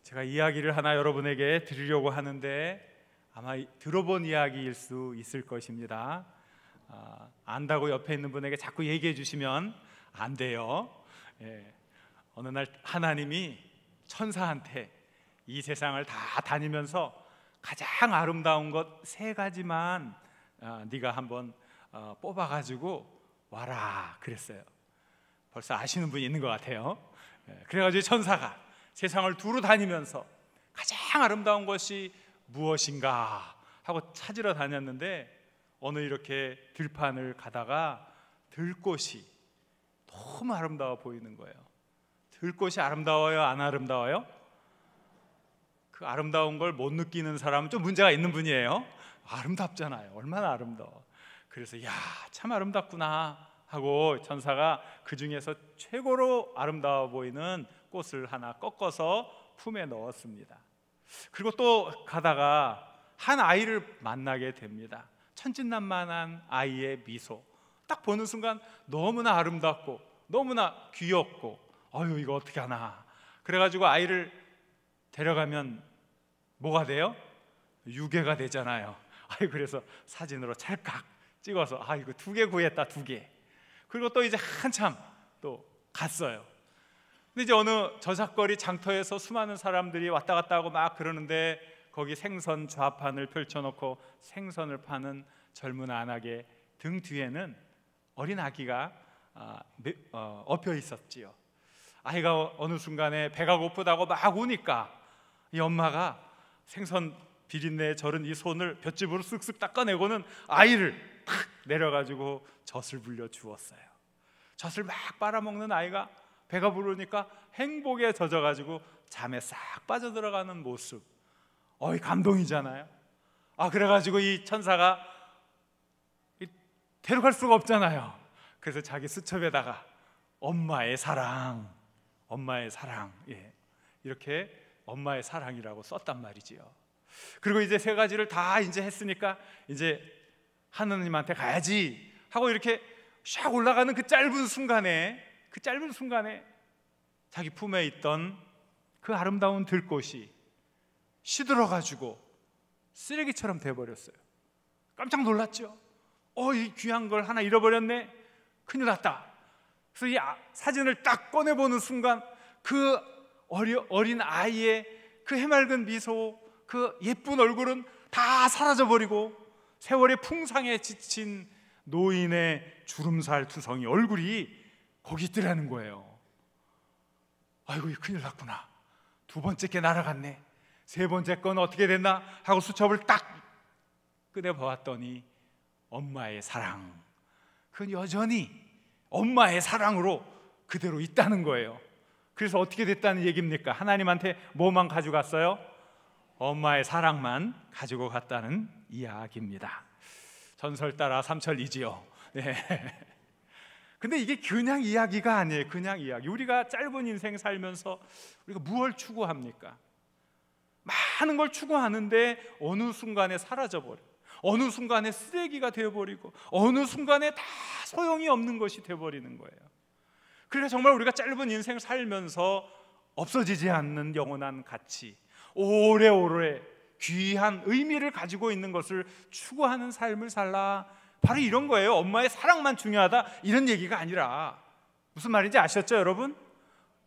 제가 이야기를 하나 여러분에게 드리려고 하는데 아마 들어본 이야기일 수 있을 것입니다. 안다고 옆에 있는 분에게 자꾸 얘기해 주시면 안 돼요. 어느 날 하나님이 천사한테 이 세상을 다 다니면서 가장 아름다운 것 3가지만 네가 한번 뽑아가지고 와라 그랬어요. 벌써 아시는 분이 있는 것 같아요. 그래가지고 천사가 세상을 두루 다니면서 가장 아름다운 것이 무엇인가 하고 찾으러 다녔는데 어느 이렇게 들판을 가다가 들꽃이 너무 아름다워 보이는 거예요. 들꽃이 아름다워요? 안 아름다워요? 그 아름다운 걸 못 느끼는 사람은 좀 문제가 있는 분이에요. 아름답잖아요. 얼마나 아름다워. 그래서 야, 참 아름답구나 하고 천사가 그 중에서 최고로 아름다워 보이는 꽃을 하나 꺾어서 품에 넣었습니다. 그리고 또 가다가 한 아이를 만나게 됩니다. 천진난만한 아이의 미소, 딱 보는 순간 너무나 아름답고 너무나 귀엽고 어휴 이거 어떻게 하나. 그래가지고 아이를 데려가면 뭐가 돼요? 유괴가 되잖아요. 그래서 사진으로 찰칵 찍어서 이거 2개 구했다 2개. 그리고 또 이제 한참 또 갔어요. 근데 이제 어느 저작거리 장터에서 수많은 사람들이 왔다 갔다 하고 막 그러는데 거기 생선 좌판을 펼쳐놓고 생선을 파는 젊은 아낙의 등 뒤에는 어린 아기가 엎여 있었지요. 아이가 어느 순간에 배가 고프다고 막 우니까 이 엄마가 생선 비린내에 절은 이 손을 볏짚으로 쓱쓱 닦아내고는 아이를 탁 내려가지고 젖을 불려 주었어요. 젖을 막 빨아먹는 아이가 배가 부르니까 행복에 젖어가지고 잠에 싹 빠져들어가는 모습, 감동이잖아요. 그래가지고 이 천사가 데려갈 수가 없잖아요. 그래서 자기 수첩에다가 엄마의 사랑, 이렇게 엄마의 사랑이라고 썼단 말이지요. 그리고 이제 3가지를 다 이제 했으니까 이제 하느님한테 가야지 하고 이렇게 샥 올라가는 그 짧은 순간에 자기 품에 있던 그 아름다운 들꽃이 시들어가지고 쓰레기처럼 돼버렸어요. 깜짝 놀랐죠. 이 귀한 걸 하나 잃어버렸네. 큰일 났다. 그래서 이 사진을 딱 꺼내보는 순간 그 어린 아이의 그 해맑은 미소, 그 예쁜 얼굴은 다 사라져버리고 세월의 풍상에 지친 노인의 주름살 투성이 얼굴이 거기 있더라는 거예요. 아이고 큰일 났구나. 2번째 게 날아갔네. 3번째 건 어떻게 됐나 하고 수첩을 딱 꺼내보았더니 엄마의 사랑, 그건 여전히 엄마의 사랑으로 그대로 있다는 거예요. 그래서 어떻게 됐다는 얘기입니까? 하나님한테 뭐만 가져갔어요? 엄마의 사랑만 가지고 갔다는 이야기입니다. 전설 따라 삼천리지요. 근데 이게 그냥 이야기가 아니에요. 그냥 이야기. 우리가 짧은 인생 살면서 우리가 무엇을 추구합니까? 많은 걸 추구하는데 어느 순간에 사라져버려. 어느 순간에 쓰레기가 되어버리고 어느 순간에 다 소용이 없는 것이 되어버리는 거예요. 그러니까 정말 우리가 짧은 인생 살면서 없어지지 않는 영원한 가치, 오래오래 귀한 의미를 가지고 있는 것을 추구하는 삶을 살라. 바로 이런 거예요. 엄마의 사랑만 중요하다 이런 얘기가 아니라 무슨 말인지 아셨죠 여러분?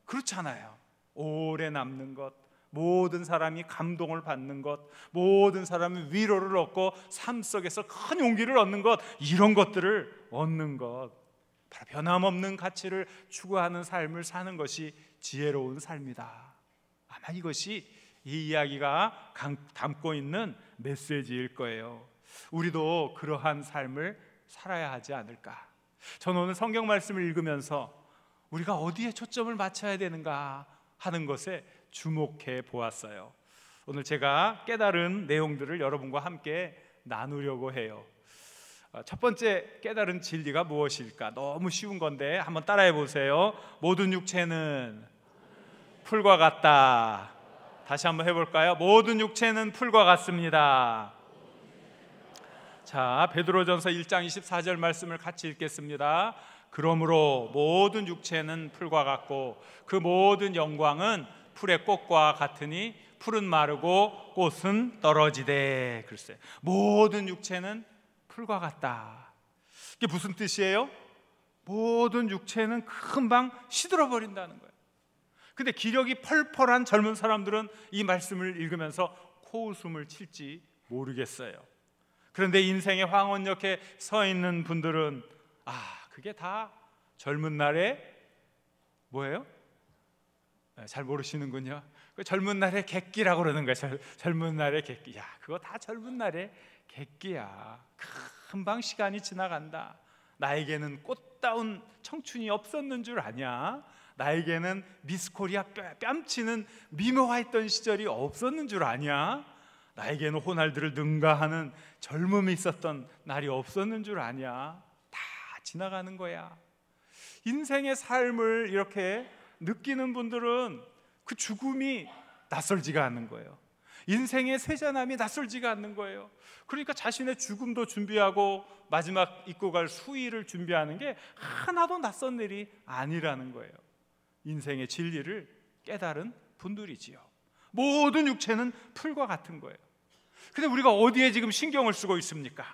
그렇잖아요. 오래 남는 것, 모든 사람이 감동을 받는 것, 모든 사람이 위로를 얻고 삶 속에서 큰 용기를 얻는 것, 이런 것들을 얻는 것, 바로 변함없는 가치를 추구하는 삶을 사는 것이 지혜로운 삶이다. 아마 이것이 이 이야기가 담고 있는 메시지일 거예요. 우리도 그러한 삶을 살아야 하지 않을까. 저는 오늘 성경 말씀을 읽으면서 우리가 어디에 초점을 맞춰야 되는가 하는 것에 주목해 보았어요. 오늘 제가 깨달은 내용들을 여러분과 함께 나누려고 해요. 첫 번째 깨달은 진리가 무엇일까? 너무 쉬운 건데 한번 따라해 보세요. 모든 육체는 풀과 같다. 다시 한번 해볼까요? 모든 육체는 풀과 같습니다. 자, 베드로전서 1장 24절 말씀을 같이 읽겠습니다. 그러므로 모든 육체는 풀과 같고 그 모든 영광은 풀의 꽃과 같으니 풀은 마르고 꽃은 떨어지되. 글쎄, 모든 육체는 풀과 같다. 이게 무슨 뜻이에요? 모든 육체는 금방 시들어 버린다는 거예요. 근데 기력이 펄펄한 젊은 사람들은 이 말씀을 읽으면서 코웃음을 칠지 모르겠어요. 그런데 인생의 황혼역에 서 있는 분들은 그게 다 젊은 날에 뭐예요? 잘 모르시는군요. 그 젊은 날의 객기라고 그러는 거예요. 젊은 날의 객기. 야, 그거 다 젊은 날의 객기야. 금방 시간이 지나간다. 나에게는 꽃다운 청춘이 없었는 줄 아냐? 나에게는 미스코리아 뺨치는 미모화했던 시절이 없었는 줄 아냐? 나에게는 호날두를 능가하는 젊음이 있었던 날이 없었는 줄 아냐? 다 지나가는 거야. 인생의 삶을 이렇게 느끼는 분들은 그 죽음이 낯설지가 않는 거예요. 인생의 쇠잔함이 낯설지가 않는 거예요. 그러니까 자신의 죽음도 준비하고 마지막 입고 갈 수의를 준비하는 게 하나도 낯선 일이 아니라는 거예요. 인생의 진리를 깨달은 분들이지요. 모든 육체는 풀과 같은 거예요. 근데 우리가 어디에 지금 신경을 쓰고 있습니까?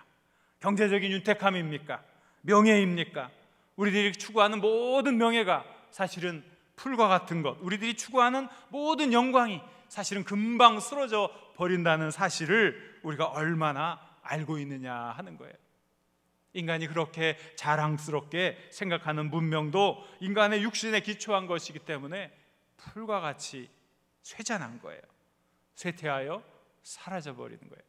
경제적인 윤택함입니까? 명예입니까? 우리들이 추구하는 모든 명예가 사실은 풀과 같은 것, 우리들이 추구하는 모든 영광이 사실은 금방 쓰러져 버린다는 사실을 우리가 얼마나 알고 있느냐 하는 거예요. 인간이 그렇게 자랑스럽게 생각하는 문명도 인간의 육신에 기초한 것이기 때문에 풀과 같이 쇠잔한 거예요. 쇠퇴하여 사라져 버리는 거예요.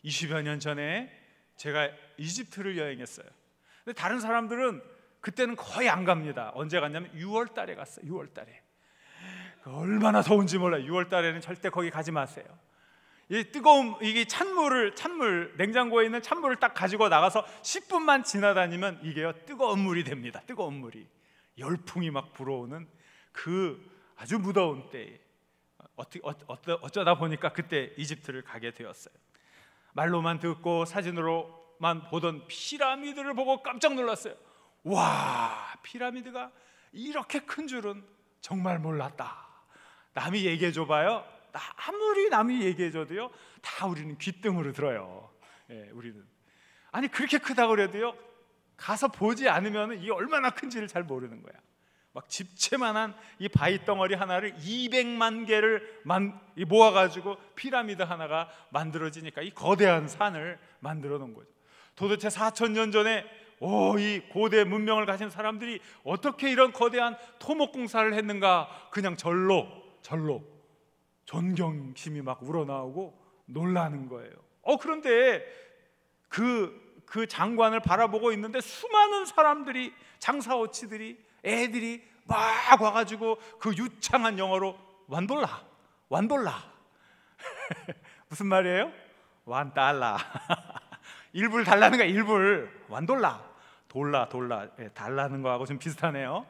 20여 년 전에 제가 이집트를 여행했어요. 근데 다른 사람들은 그때는 거의 안 갑니다. 언제 갔냐면 6월 달에 갔어요. 6월 달에. 얼마나 더운지 몰라요. 6월 달에는 절대 거기 가지 마세요. 이 뜨거운 이게 찬물 냉장고에 있는 찬물을 딱 가지고 나가서 10분만 지나다니면 이게요 뜨거운 물이 됩니다. 뜨거운 물이 열풍이 막 불어오는 그 아주 무더운 때에 어쩌다 보니까 그때 이집트를 가게 되었어요. 말로만 듣고 사진으로만 보던 피라미드를 보고 깜짝 놀랐어요. 와, 피라미드가 이렇게 큰 줄은 정말 몰랐다. 남이 얘기해 줘봐요. 아무리 남이 얘기해줘도요 다 우리는 귓등으로 들어요. 우리는 아니 그렇게 크다고 그래도요 가서 보지 않으면 이게 얼마나 큰지를 잘 모르는 거야. 막 집채만한 이 바위 덩어리 하나를 200만 개를 모아가지고 피라미드 하나가 만들어지니까 이 거대한 산을 만들어 놓은 거죠. 도대체 4,000년 전에 이 고대 문명을 가진 사람들이 어떻게 이런 거대한 토목공사를 했는가. 그냥 절로 존경심이 막 우러나오고 놀라는 거예요. 그런데 그 장관을 바라보고 있는데 수많은 사람들이, 장사오치들이, 애들이 막 와가지고 그 유창한 영어로 완돌라 무슨 말이에요? $1 일불 달라는 거야. 일불 완돌라 돌라 달라는 거하고 좀 비슷하네요.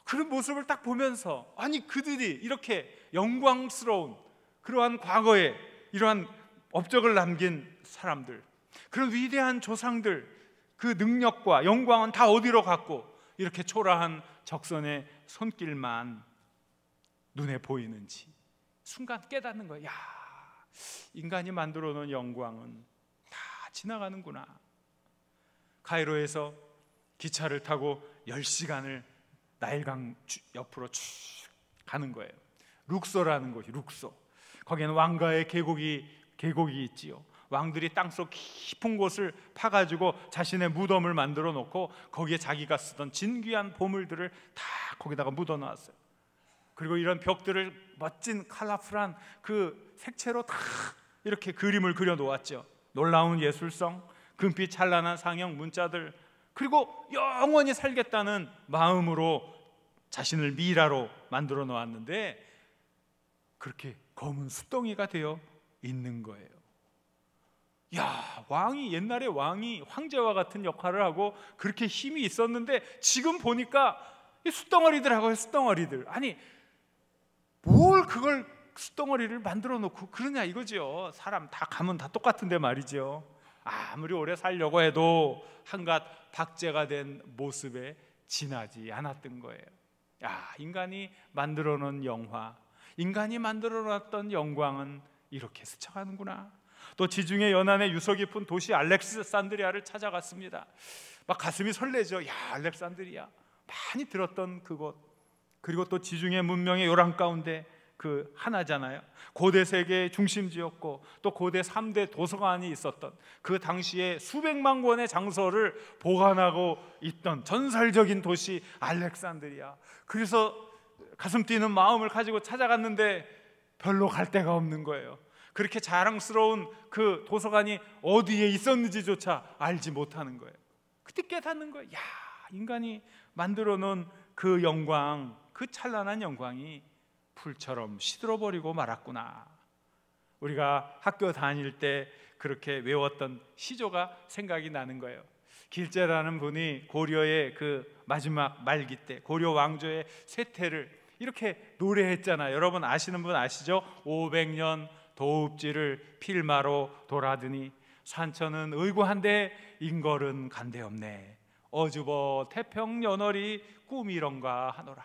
그런 모습을 딱 보면서 아니 그들이 이렇게 영광스러운 그러한 과거에 이러한 업적을 남긴 사람들, 그런 위대한 조상들, 그 능력과 영광은 다 어디로 갔고 이렇게 초라한 적선의 손길만 눈에 보이는지 순간 깨닫는 거야. 인간이 만들어 놓은 영광은 다 지나가는구나. 카이로에서 기차를 타고 10시간을 나일강 옆으로 쭉 가는 거예요. 룩소라는 곳이 룩소. 거기에는 왕가의 계곡이 있지요. 왕들이 땅속 깊은 곳을 파가지고 자신의 무덤을 만들어 놓고 거기에 자기가 쓰던 진귀한 보물들을 다 거기다가 묻어 놨어요. 그리고 이런 벽들을 멋진 컬러풀한 그 색채로 다 이렇게 그림을 그려 놓았죠. 놀라운 예술성, 금빛 찬란한 상형 문자들, 그리고 영원히 살겠다는 마음으로 자신을 미라로 만들어 놓았는데 그렇게 검은 숫덩이가 되어 있는 거예요. 왕이, 옛날에 왕이 황제와 같은 역할을 하고 그렇게 힘이 있었는데 지금 보니까 이 숫덩어리들하고요, 숫덩어리들. 아니 뭘 그걸 숫덩어리를 만들어 놓고 그러냐 이거죠. 사람 다 가면 다 똑같은데 말이죠. 아무리 오래 살려고 해도 한갓 박제가 된 모습에 지나지 않았던 거예요. 인간이 만들어 놓은 영화, 인간이 만들어 놨던 영광은 이렇게 스쳐가는구나. 또 지중해 연안의 유서 깊은 도시 알렉산드리아를 찾아갔습니다. 막 가슴이 설레죠. 알렉산드리아, 많이 들었던 그곳. 그리고 또 지중해 문명의 요람 가운데 그 하나잖아요. 고대 세계의 중심지였고 또 고대 3대 도서관이 있었던, 그 당시에 수백만 권의 장서를 보관하고 있던 전설적인 도시 알렉산드리아. 그래서 가슴 뛰는 마음을 가지고 찾아갔는데 별로 갈 데가 없는 거예요. 그렇게 자랑스러운 그 도서관이 어디에 있었는지조차 알지 못하는 거예요. 그때 깨닫는 거예요. 인간이 만들어 놓은 그 영광, 그 찬란한 영광이 풀처럼 시들어버리고 말았구나. 우리가 학교 다닐 때 그렇게 외웠던 시조가 생각이 나는 거예요. 길재라는 분이 고려의 그 마지막 말기 때 고려 왕조의 쇠퇴를 이렇게 노래했잖아요. 여러분 아시는 분 아시죠? 500년 도읍지를 필마로 돌아드니 산천은 의구한데 인걸은 간데없네. 어주버 태평연월이 꿈이런가 하노라.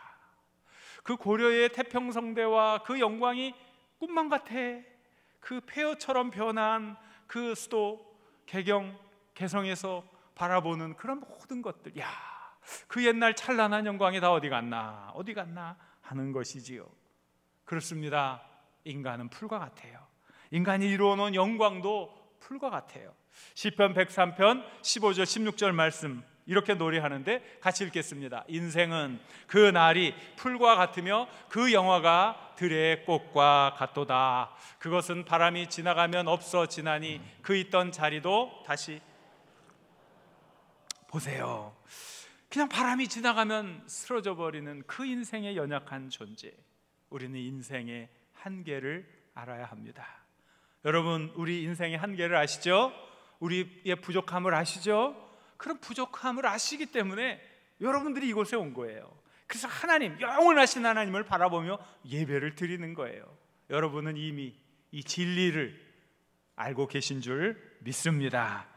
그 고려의 태평성대와 그 영광이 꿈만 같아. 그 폐허처럼 변한 그 수도 개경, 개성에서 바라보는 그런 모든 것들, 그 옛날 찬란한 영광이 다 어디 갔나 하는 것이지요. 그렇습니다. 인간은 풀과 같아요. 인간이 이루어놓은 영광도 풀과 같아요. 시편 103편 15절 16절 말씀 이렇게 노래하는데 같이 읽겠습니다. 인생은 그 날이 풀과 같으며 그 영화가 들의 꽃과 같도다. 그것은 바람이 지나가면 없어지나니 그 있던 자리도 다시. 보세요. 그냥 바람이 지나가면 쓰러져 버리는 그 인생의 연약한 존재. 우리는 인생의 한계를 알아야 합니다. 여러분, 우리 인생의 한계를 아시죠? 우리의 부족함을 아시죠? 그런 부족함을 아시기 때문에 여러분들이 이곳에 온 거예요. 그래서 하나님, 영원하신 하나님을 바라보며 예배를 드리는 거예요. 여러분은 이미 이 진리를 알고 계신 줄 믿습니다.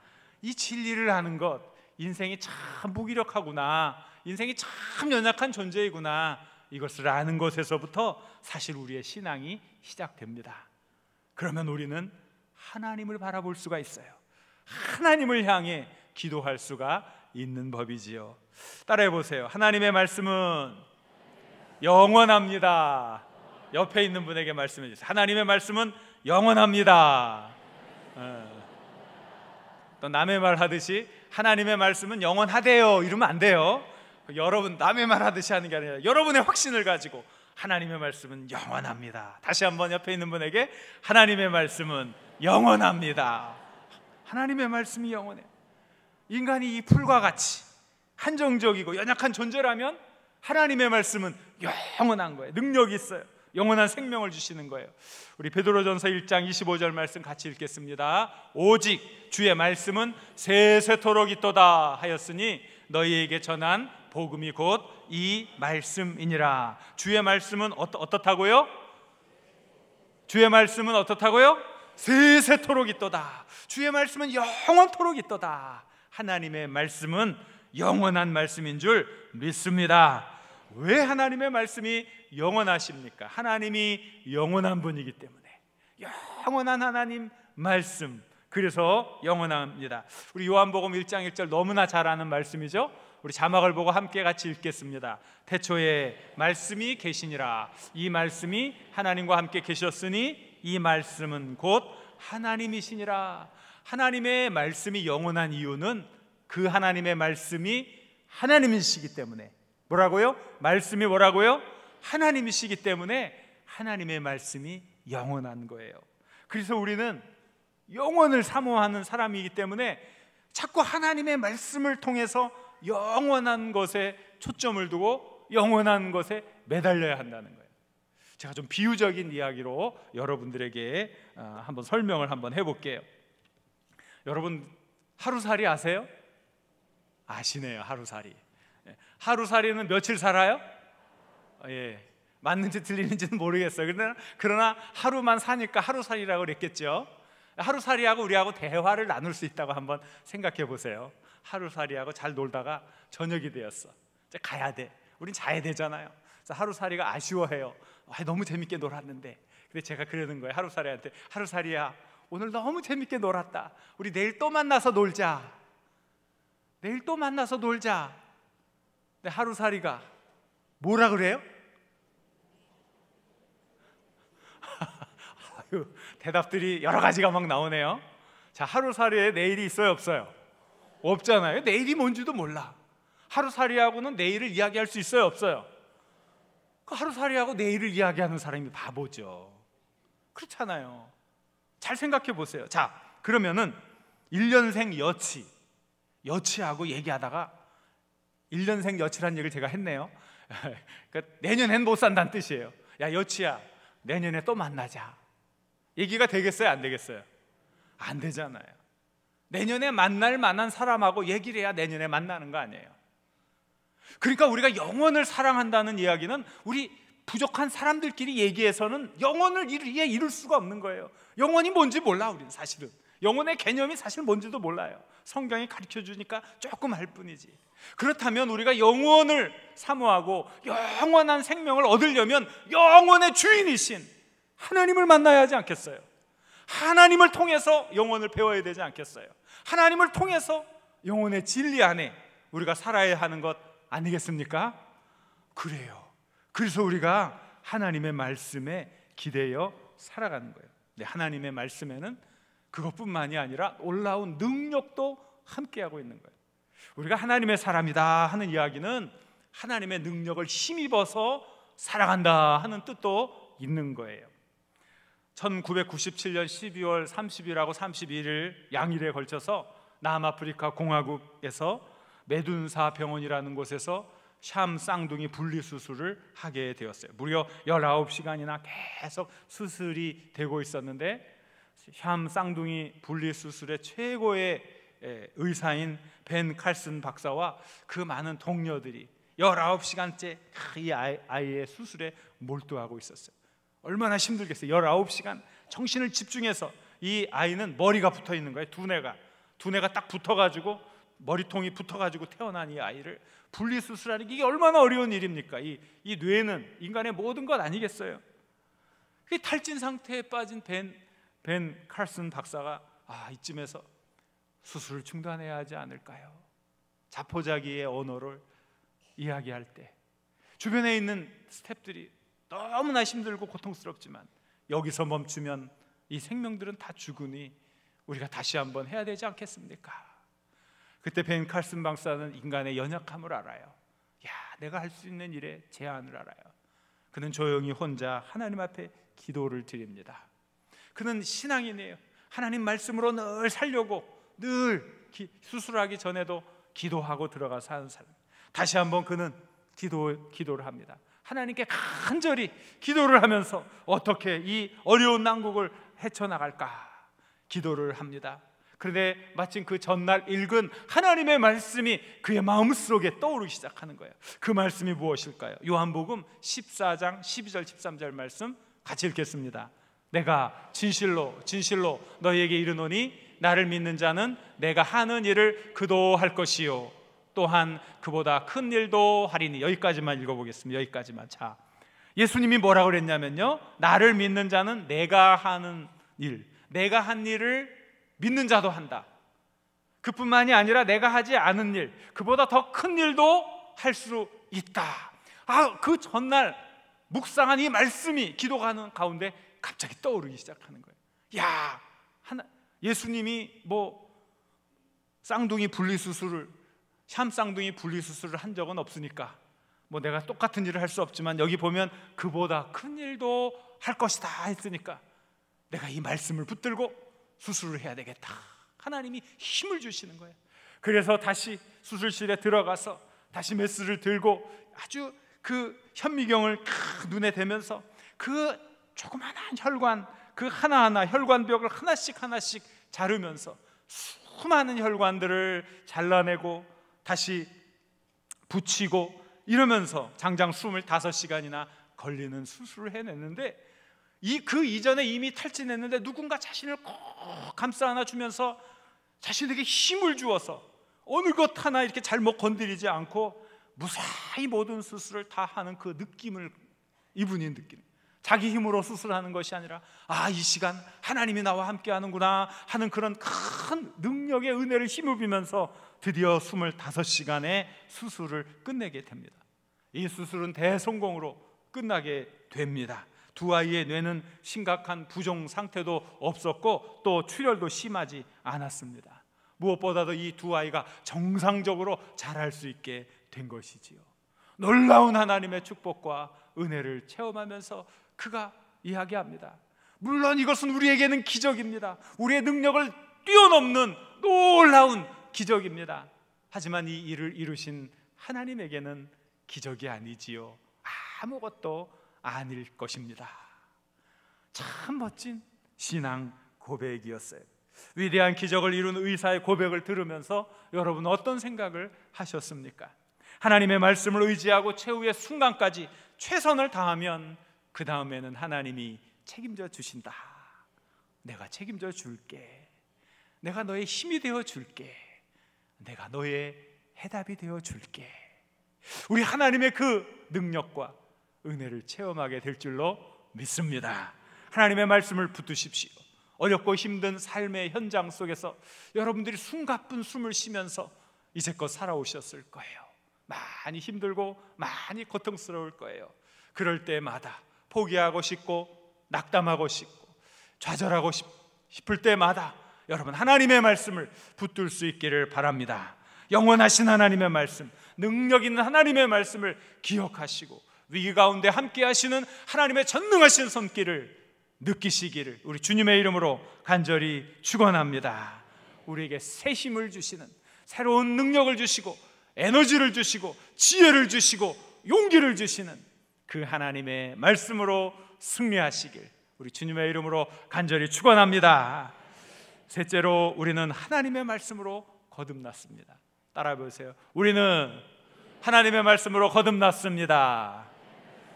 이 진리를 아는 것, 인생이 참 무기력하구나, 인생이 참 연약한 존재이구나, 이것을 아는 것에서부터 사실 우리의 신앙이 시작됩니다. 그러면 우리는 하나님을 바라볼 수가 있어요. 하나님을 향해 기도할 수가 있는 법이지요. 따라해 보세요. 하나님의 말씀은 영원합니다. 옆에 있는 분에게 말씀해 주세요. 하나님의 말씀은 영원합니다. 또 남의 말 하듯이 하나님의 말씀은 영원하대요 이러면 안 돼요. 여러분 남의 말 하듯이 하는 게 아니라 여러분의 확신을 가지고 하나님의 말씀은 영원합니다. 다시 한번 옆에 있는 분에게 하나님의 말씀은 영원합니다. 하나님의 말씀이 영원해. 인간이 이 풀과 같이 한정적이고 연약한 존재라면 하나님의 말씀은 영원한 거예요. 능력이 있어요. 영원한 생명을 주시는 거예요. 우리 베드로전서 1장 25절 말씀 같이 읽겠습니다. 오직 주의 말씀은 세세토록 있도다 하였으니 너희에게 전한 복음이 곧 이 말씀이니라. 주의 말씀은 어떻다고요? 주의 말씀은 어떻다고요? 세세토록 있도다. 주의 말씀은 영원토록 있도다. 하나님의 말씀은 영원한 말씀인 줄 믿습니다. 왜 하나님의 말씀이 영원하십니까? 하나님이 영원한 분이기 때문에. 영원한 하나님 말씀, 그래서 영원합니다. 우리 요한복음 1장 1절 너무나 잘 아는 말씀이죠. 우리 자막을 보고 함께 같이 읽겠습니다. 태초에 말씀이 계시니라. 이 말씀이 하나님과 함께 계셨으니 이 말씀은 곧 하나님이시니라. 하나님의 말씀이 영원한 이유는 그 하나님의 말씀이 하나님이시기 때문에. 뭐라고요? 말씀이 뭐라고요? 하나님이시기 때문에 하나님의 말씀이 영원한 거예요. 그래서 우리는 영원을 사모하는 사람이기 때문에 자꾸 하나님의 말씀을 통해서 영원한 것에 초점을 두고 영원한 것에 매달려야 한다는 거예요. 제가 좀 비유적인 이야기로 여러분들에게 한번 설명을 한번 해볼게요. 여러분 하루살이 아세요? 아시네요. 하루살이. 하루살이는 며칠 살아요? 맞는지 틀리는지는 모르겠어요. 그러나 하루만 사니까 하루살이라고 그랬겠죠. 하루살이하고 우리하고 대화를 나눌 수 있다고 한번 생각해 보세요. 하루살이하고 잘 놀다가 저녁이 되었어. 이제 가야 돼. 우린 자야 되잖아요. 그래서 하루살이가 아쉬워해요. 너무 재밌게 놀았는데. 근데 제가 그러는 거예요. 하루살이한테, 하루살이야, 오늘 너무 재밌게 놀았다. 우리 내일 또 만나서 놀자. 내일 또 만나서 놀자. 근데 하루살이가 뭐라 그래요? 대답들이 여러 가지가 막 나오네요. 자, 하루살이에 내일이 있어요, 없어요? 없잖아요. 내일이 뭔지도 몰라. 하루살이하고는 내일을 이야기할 수 있어요, 없어요? 그 하루살이하고 내일을 이야기하는 사람이 바보죠. 그렇잖아요. 잘 생각해 보세요. 자, 그러면은 1년생 여치하고 얘기하다가 1년생 여치란 얘기를 제가 했네요. 그러니까 내년엔 못 산다는 뜻이에요. 야, 여치야, 내년에 또 만나자. 얘기가 되겠어요, 안 되겠어요? 안 되잖아요. 내년에 만날 만한 사람하고 얘기를 해야 내년에 만나는 거 아니에요. 그러니까 우리가 영혼을 사랑한다는 이야기는 우리 부족한 사람들끼리 얘기해서는 영혼을 이룰 수가 없는 거예요. 영혼이 뭔지 몰라. 우리는 사실은 영혼의 개념이 사실 뭔지도 몰라요. 성경이 가르쳐 주니까 조금 할 뿐이지. 그렇다면 우리가 영혼을 사모하고 영원한 생명을 얻으려면 영혼의 주인이신 하나님을 만나야 하지 않겠어요? 하나님을 통해서 영혼을 배워야 되지 않겠어요? 하나님을 통해서 영혼의 진리 안에 우리가 살아야 하는 것 아니겠습니까? 그래요. 그래서 우리가 하나님의 말씀에 기대어 살아가는 거예요. 근데 하나님의 말씀에는 그것뿐만이 아니라 놀라운 능력도 함께하고 있는 거예요. 우리가 하나님의 사람이다 하는 이야기는 하나님의 능력을 힘입어서 살아간다 하는 뜻도 있는 거예요. 1997년 12월 30일하고 31일 양일에 걸쳐서 남아프리카 공화국에서 메둔사 병원이라는 곳에서 샴 쌍둥이 분리수술을 하게 되었어요. 무려 19시간이나 계속 수술이 되고 있었는데 샴 쌍둥이 분리수술의 최고의 의사인 벤 칼슨 박사와 그 많은 동료들이 19시간째 이 아이의 수술에 몰두하고 있었어요. 얼마나 힘들겠어요. 19시간 정신을 집중해서. 이 아이는 머리가 붙어 있는 거예요. 두뇌가 딱 붙어가지고, 머리통이 붙어가지고 태어난 이 아이를 분리수술하는 게 이게 얼마나 어려운 일입니까? 이 뇌는 인간의 모든 것 아니겠어요? 그 탈진 상태에 빠진 벤 칼슨 박사가 이쯤에서 수술을 중단해야 하지 않을까요? 자포자기의 언어를 이야기할 때 주변에 있는 스태프들이 너무나 힘들고 고통스럽지만 여기서 멈추면 이 생명들은 다 죽으니 우리가 다시 한번 해야 되지 않겠습니까? 그때 벤 칼슨 박사는 인간의 연약함을 알아요. 내가 할 수 있는 일의 제한을 알아요. 그는 조용히 혼자 하나님 앞에 기도를 드립니다. 그는 신앙인이에요. 하나님 말씀으로 늘 살려고, 늘 수술하기 전에도 기도하고 들어가서 하는 사람. 다시 한번 그는 기도를 합니다. 하나님께 간절히 기도를 하면서 어떻게 이 어려운 난국을 헤쳐나갈까 기도를 합니다. 그런데 마침 그 전날 읽은 하나님의 말씀이 그의 마음속에 떠오르기 시작하는 거예요. 그 말씀이 무엇일까요? 요한복음 14장 12절 13절 말씀 같이 읽겠습니다. 내가 진실로 너희에게 이르노니 나를 믿는 자는 내가 하는 일을 그도 할 것이요 또한 그보다 큰 일도 하리니. 여기까지만 읽어보겠습니다. 여기까지만. 자, 예수님이 뭐라고 그랬냐면요, 나를 믿는 자는 내가 하는 일, 내가 한 일을 믿는 자도 한다. 그뿐만이 아니라 내가 하지 않은 일, 그보다 더 큰 일도 할 수 있다. 그 전날 묵상한 이 말씀이 기도하는 가운데 갑자기 떠오르기 시작하는 거예요. 예수님이 쌍둥이 분리수술을, 샴 쌍둥이 분리수술을 한 적은 없으니까 내가 똑같은 일을 할 수 없지만 여기 보면 그보다 큰 일도 할 것이다 했으니까 내가 이 말씀을 붙들고 수술을 해야 되겠다. 하나님이 힘을 주시는 거예요. 그래서 다시 수술실에 들어가서 다시 메스를 들고 아주 그 현미경을 눈에 대면서 그 조그마한 혈관, 그 하나하나 혈관벽을 하나씩 자르면서 수많은 혈관들을 잘라내고 다시 붙이고 이러면서 장장 25시간이나 걸리는 수술을 해냈는데, 그 이전에 이미 탈진했는데 누군가 자신을 꼭 감싸 안아주면서 자신에게 힘을 주어서 어느 것 하나 이렇게 잘못 건드리지 않고 무사히 모든 수술을 다 하는 그 느낌을 이분이 느끼는, 자기 힘으로 수술하는 것이 아니라 이 시간 하나님이 나와 함께 하는구나 하는 그런 큰 능력의 은혜를 힘입으면서 드디어 25시간의 수술을 끝내게 됩니다. 이 수술은 대성공으로 끝나게 됩니다. 두 아이의 뇌는 심각한 부종 상태도 없었고 또 출혈도 심하지 않았습니다. 무엇보다도 이 두 아이가 정상적으로 자랄 수 있게 된 것이지요. 놀라운 하나님의 축복과 은혜를 체험하면서 그가 이야기합니다. 물론 이것은 우리에게는 기적입니다. 우리의 능력을 뛰어넘는 놀라운 기적입니다. 하지만 이 일을 이루신 하나님에게는 기적이 아니지요. 아무것도 아닐 것입니다. 참 멋진 신앙 고백이었어요. 위대한 기적을 이룬 의사의 고백을 들으면서 여러분 어떤 생각을 하셨습니까? 하나님의 말씀을 의지하고 최후의 순간까지 최선을 다하면 그 다음에는 하나님이 책임져 주신다. 내가 책임져 줄게. 내가 너의 힘이 되어 줄게. 내가 너의 해답이 되어 줄게. 우리 하나님의 그 능력과 은혜를 체험하게 될 줄로 믿습니다. 하나님의 말씀을 붙드십시오. 어렵고 힘든 삶의 현장 속에서 여러분들이 숨가쁜 숨을 쉬면서 이제껏 살아오셨을 거예요. 많이 힘들고 많이 고통스러울 거예요. 그럴 때마다 포기하고 싶고 낙담하고 싶고 좌절하고 싶을 때마다 여러분 하나님의 말씀을 붙들 수 있기를 바랍니다. 영원하신 하나님의 말씀, 능력 있는 하나님의 말씀을 기억하시고 위기 가운데 함께 하시는 하나님의 전능하신 손길을 느끼시기를 우리 주님의 이름으로 간절히 축원합니다. 우리에게 새 힘을 주시는, 새로운 능력을 주시고 에너지를 주시고 지혜를 주시고 용기를 주시는 그 하나님의 말씀으로 승리하시길 우리 주님의 이름으로 간절히 축원합니다. 셋째로 우리는 하나님의 말씀으로 거듭났습니다. 따라해 보세요. 우리는 하나님의 말씀으로 거듭났습니다.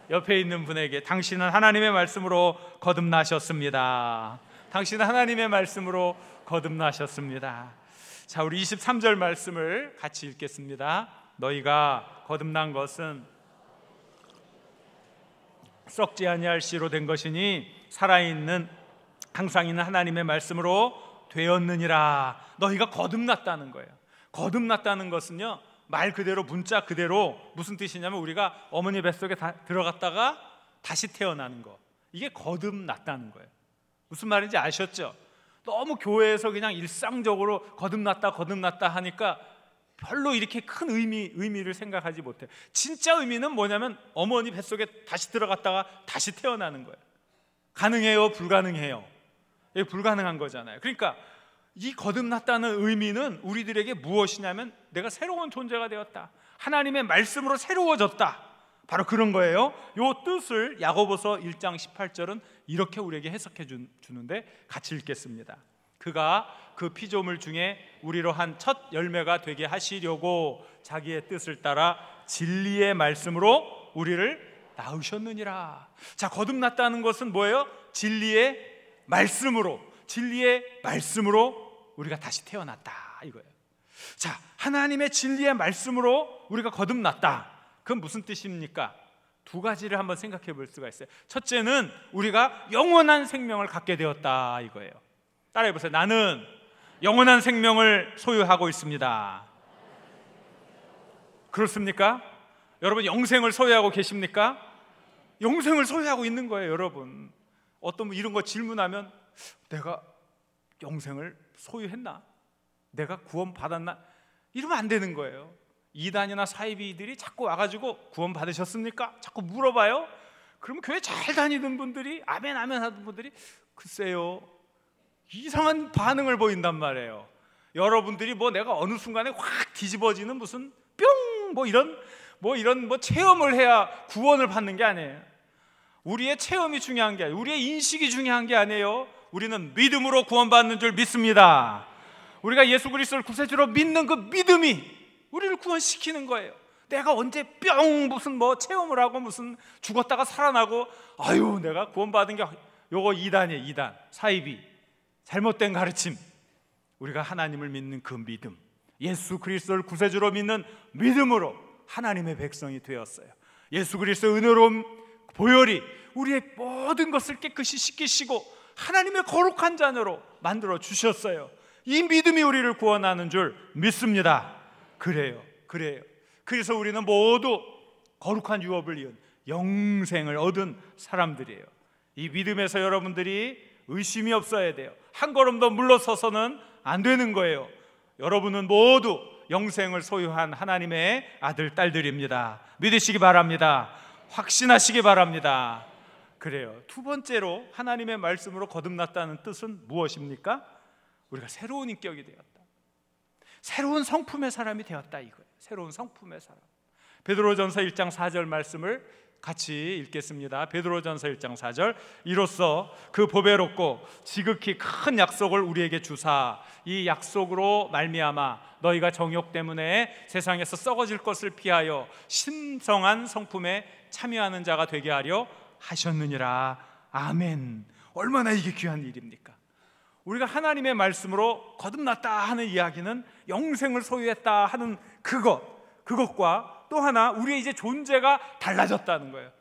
옆에 있는 분에게 당신은 하나님의 말씀으로 거듭나셨습니다. 당신은 하나님의 말씀으로 거듭나셨습니다. 자, 우리 23절 말씀을 같이 읽겠습니다. 너희가 거듭난 것은 썩지 아니할 씨로 된 것이니 살아있는 항상 있는 하나님의 말씀으로 되었느니라. 너희가 거듭났다는 거예요. 거듭났다는 것은요, 말 그대로 문자 그대로 무슨 뜻이냐면 우리가 어머니 뱃속에 들어갔다가 다시 태어나는 거, 이게 거듭났다는 거예요. 무슨 말인지 아셨죠? 너무 교회에서 그냥 일상적으로 거듭났다 하니까 별로 이렇게 큰 의미를 생각하지 못해요. 진짜 의미는 뭐냐면 어머니 뱃속에 다시 들어갔다가 다시 태어나는 거예요. 가능해요? 불가능해요? 이게 불가능한 거잖아요. 그러니까 이 거듭났다는 의미는 우리들에게 무엇이냐면 내가 새로운 존재가 되었다, 하나님의 말씀으로 새로워졌다, 바로 그런 거예요. 이 뜻을 야고보서 1장 18절은 이렇게 우리에게 해석해 주는데 같이 읽겠습니다. 그가 그 피조물 중에 우리로 한 첫 열매가 되게 하시려고 자기의 뜻을 따라 진리의 말씀으로 우리를 낳으셨느니라. 자, 거듭났다는 것은 뭐예요? 진리의 말씀으로 우리가 다시 태어났다 이거예요. 자, 하나님의 진리의 말씀으로 우리가 거듭났다. 그건 무슨 뜻입니까? 두 가지를 한번 생각해 볼 수가 있어요. 첫째는 우리가 영원한 생명을 갖게 되었다 이거예요. 따라해 보세요. 나는 영원한 생명을 소유하고 있습니다. 그렇습니까? 여러분 영생을 소유하고 계십니까? 영생을 소유하고 있는 거예요. 여러분 어떤 이런 거 질문하면 내가 영생을 소유했나? 내가 구원 받았나? 이러면 안 되는 거예요. 이단이나 사이비들이 자꾸 와가지고 구원 받으셨습니까? 자꾸 물어봐요. 그러면 교회 잘 다니던 분들이 아멘 아멘 하던 분들이 글쎄요 이상한 반응을 보인단 말이에요. 여러분들이 뭐 내가 어느 순간에 확 뒤집어지는 무슨 뿅 이런 체험을 해야 구원을 받는 게 아니에요. 우리의 체험이 중요한 게 아니에요. 우리의 인식이 중요한 게 아니에요. 우리는 믿음으로 구원받는 줄 믿습니다. 우리가 예수 그리스도를 구세주로 믿는 그 믿음이 우리를 구원시키는 거예요. 내가 언제 뿅 무슨 체험을 하고 무슨 죽었다가 살아나고 아유 내가 구원받은 게 요거 이단이에요. 이단, 사이비, 잘못된 가르침. 우리가 하나님을 믿는 그 믿음, 예수 그리스도를 구세주로 믿는 믿음으로 하나님의 백성이 되었어요. 예수 그리스도의 은혜로운 보혈이 우리의 모든 것을 깨끗이 씻기시고 하나님의 거룩한 자녀로 만들어 주셨어요. 이 믿음이 우리를 구원하는 줄 믿습니다. 그래요. 그래서 우리는 모두 거룩한 유업을 이은 영생을 얻은 사람들이에요. 이 믿음에서 여러분들이 의심이 없어야 돼요. 한 걸음 더 물러서서는 안 되는 거예요. 여러분은 모두 영생을 소유한 하나님의 아들, 딸들입니다. 믿으시기 바랍니다. 확신하시기 바랍니다. 그래요. 두 번째로 하나님의 말씀으로 거듭났다는 뜻은 무엇입니까? 우리가 새로운 인격이 되었다, 새로운 성품의 사람이 되었다, 이거예요. 새로운 성품의 사람. 베드로전서 1장 4절 말씀을 같이 읽겠습니다. 베드로전서 1장 4절. 이로써 그 보배롭고 지극히 큰 약속을 우리에게 주사 이 약속으로 말미암아 너희가 정욕 때문에 세상에서 썩어질 것을 피하여 신성한 성품에 참여하는 자가 되게 하려 하셨느니라. 아멘. 얼마나 이게 귀한 일입니까? 우리가 하나님의 말씀으로 거듭났다 하는 이야기는 영생을 소유했다 하는 그것과 또 하나 우리의 이제 존재가 달라졌다는 거예요.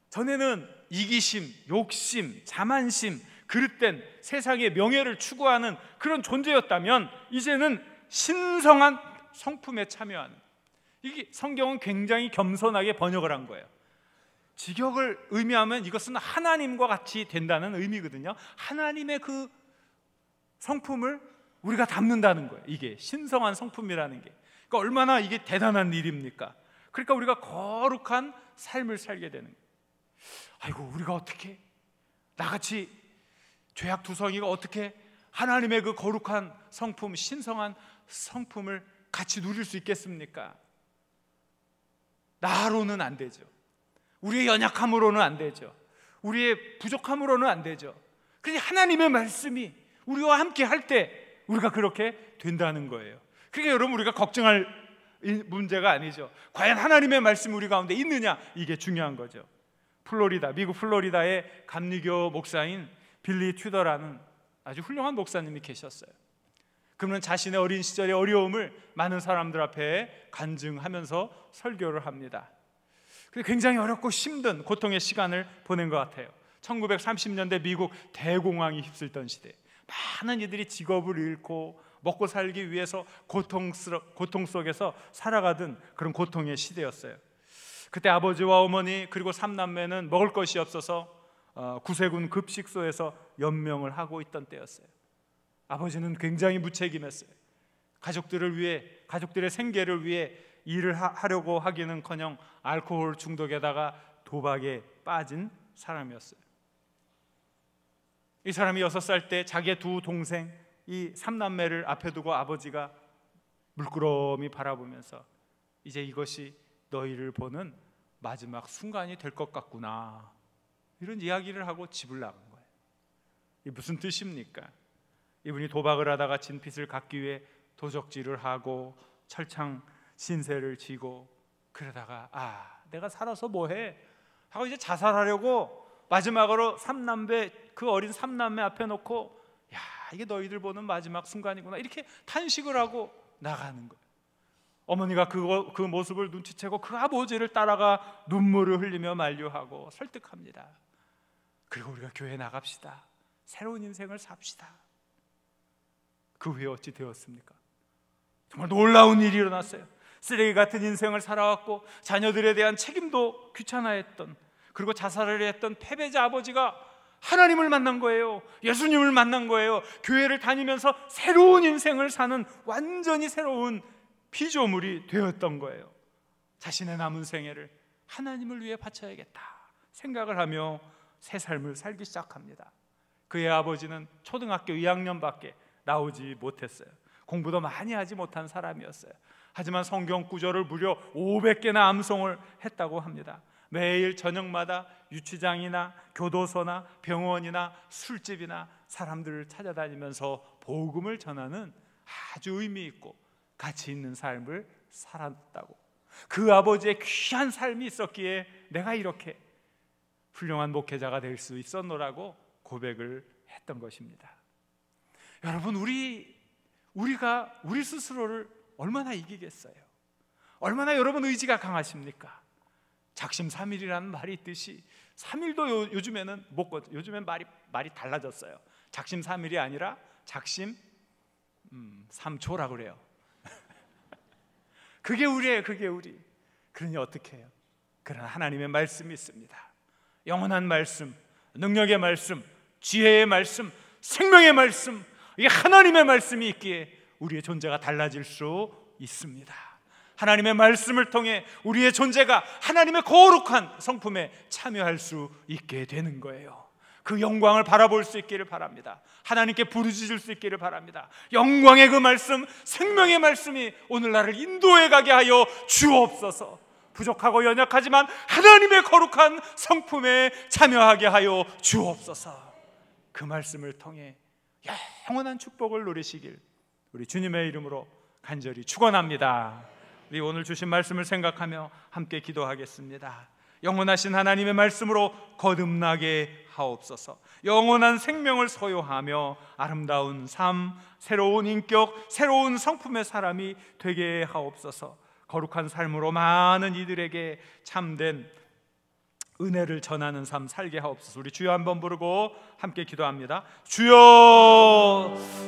전에는 이기심, 욕심, 자만심, 그릇된 세상의 명예를 추구하는 그런 존재였다면 이제는 신성한 성품에 참여하는, 이게 성경은 굉장히 겸손하게 번역을 한 거예요. 직역을 의미하면 이것은 하나님과 같이 된다는 의미거든요. 하나님의 그 성품을 우리가 담는다는 거예요. 이게 신성한 성품이라는 게. 그러니까 얼마나 이게 대단한 일입니까? 그러니까 우리가 거룩한 삶을 살게 되는 거예요. 아이고, 우리가 어떻게, 나같이 죄악투성이가 어떻게 하나님의 그 거룩한 성품, 신성한 성품을 같이 누릴 수 있겠습니까? 나로는 안 되죠. 우리의 연약함으로는 안 되죠. 우리의 부족함으로는 안 되죠. 그런데 하나님의 말씀이 우리와 함께 할 때 우리가 그렇게 된다는 거예요. 그러니까 여러분, 우리가 걱정할 문제가 아니죠. 과연 하나님의 말씀이 우리 가운데 있느냐, 이게 중요한 거죠. 미국 플로리다의 감리교 목사인 빌리 튜더라는 아주 훌륭한 목사님이 계셨어요. 그분은 자신의 어린 시절의 어려움을 많은 사람들 앞에 간증하면서 설교를 합니다. 굉장히 어렵고 힘든 고통의 시간을 보낸 것 같아요. 1930년대 미국 대공황이 휩쓸던 시대, 많은 이들이 직업을 잃고 먹고 살기 위해서 고통 속에서 살아가던 그런 고통의 시대였어요. 그때 아버지와 어머니 그리고 3남매는 먹을 것이 없어서 구세군 급식소에서 연명을 하고 있던 때였어요. 아버지는 굉장히 무책임했어요. 가족들을 위해, 가족들의 생계를 위해 일을 하려고 하기는커녕 알코올 중독에다가 도박에 빠진 사람이었어요. 이 사람이 6살 때 자기의 두 동생, 이 3남매를 앞에 두고 아버지가 물끄러미 바라보면서 이제 이것이 너희를 보는 마지막 순간이 될 것 같구나, 이런 이야기를 하고 집을 나간 거예요. 이게 무슨 뜻입니까? 이분이 도박을 하다가 진 빚을 갚기 위해 도적질을 하고 철창 신세를 지고 그러다가 내가 살아서 뭐해 하고 이제 자살하려고 마지막으로 그 어린 3남매 앞에 놓고 이게 너희들 보는 마지막 순간이구나, 이렇게 탄식을 하고 나가는 거예요. 어머니가 그 모습을 눈치채고 그 아버지를 따라가 눈물을 흘리며 만류하고 설득합니다. 그리고 우리가 교회에 나갑시다, 새로운 인생을 삽시다. 그 후에 어찌 되었습니까? 정말 놀라운 일이 일어났어요. 쓰레기 같은 인생을 살아왔고 자녀들에 대한 책임도 귀찮아했던, 그리고 자살을 했던 패배자 아버지가 하나님을 만난 거예요. 예수님을 만난 거예요. 교회를 다니면서 새로운 인생을 사는 완전히 새로운 피조물이 되었던 거예요. 자신의 남은 생애를 하나님을 위해 바쳐야겠다 생각을 하며 새 삶을 살기 시작합니다. 그의 아버지는 초등학교 2학년밖에 나오지 못했어요. 공부도 많이 하지 못한 사람이었어요. 하지만 성경 구절을 무려 500개나 암송을 했다고 합니다. 매일 저녁마다 유치장이나 교도소나 병원이나 술집이나 사람들을 찾아다니면서 복음을 전하는 아주 의미 있고 가치 있는 삶을 살았다고. 그 아버지의 귀한 삶이 있었기에 내가 이렇게 훌륭한 목회자가 될 수 있었노라고 고백을 했던 것입니다. 여러분, 우리가 우리 스스로를 얼마나 이기겠어요? 얼마나 여러분 의지가 강하십니까? 작심삼일이라는 말이 있듯이 3일도 요즘에는 못 걷. 요즘엔 말이 달라졌어요. 작심삼일이 아니라 작심 3초라 그래요. 그게 우리예요. 그게 우리. 그러니 어떻게 해요? 그러나 하나님의 말씀이 있습니다. 영원한 말씀, 능력의 말씀, 지혜의 말씀, 생명의 말씀, 이게 하나님의 말씀이 있기에 우리의 존재가 달라질 수 있습니다. 하나님의 말씀을 통해 우리의 존재가 하나님의 거룩한 성품에 참여할 수 있게 되는 거예요. 그 영광을 바라볼 수 있기를 바랍니다. 하나님께 부르짖을 수 있기를 바랍니다. 영광의 그 말씀, 생명의 말씀이 오늘 나를 인도해 가게 하여 주옵소서. 부족하고 연약하지만 하나님의 거룩한 성품에 참여하게 하여 주옵소서. 그 말씀을 통해 영원한 축복을 누리시길 우리 주님의 이름으로 간절히 축원합니다. 우리 오늘 주신 말씀을 생각하며 함께 기도하겠습니다. 영원하신 하나님의 말씀으로 거듭나게 하옵소서. 영원한 생명을 소유하며 아름다운 삶, 새로운 인격, 새로운 성품의 사람이 되게 하옵소서. 거룩한 삶으로 많은 이들에게 참된 은혜를 전하는 삶 살게 하옵소서. 우리 주여 한번 부르고 함께 기도합니다. 주여.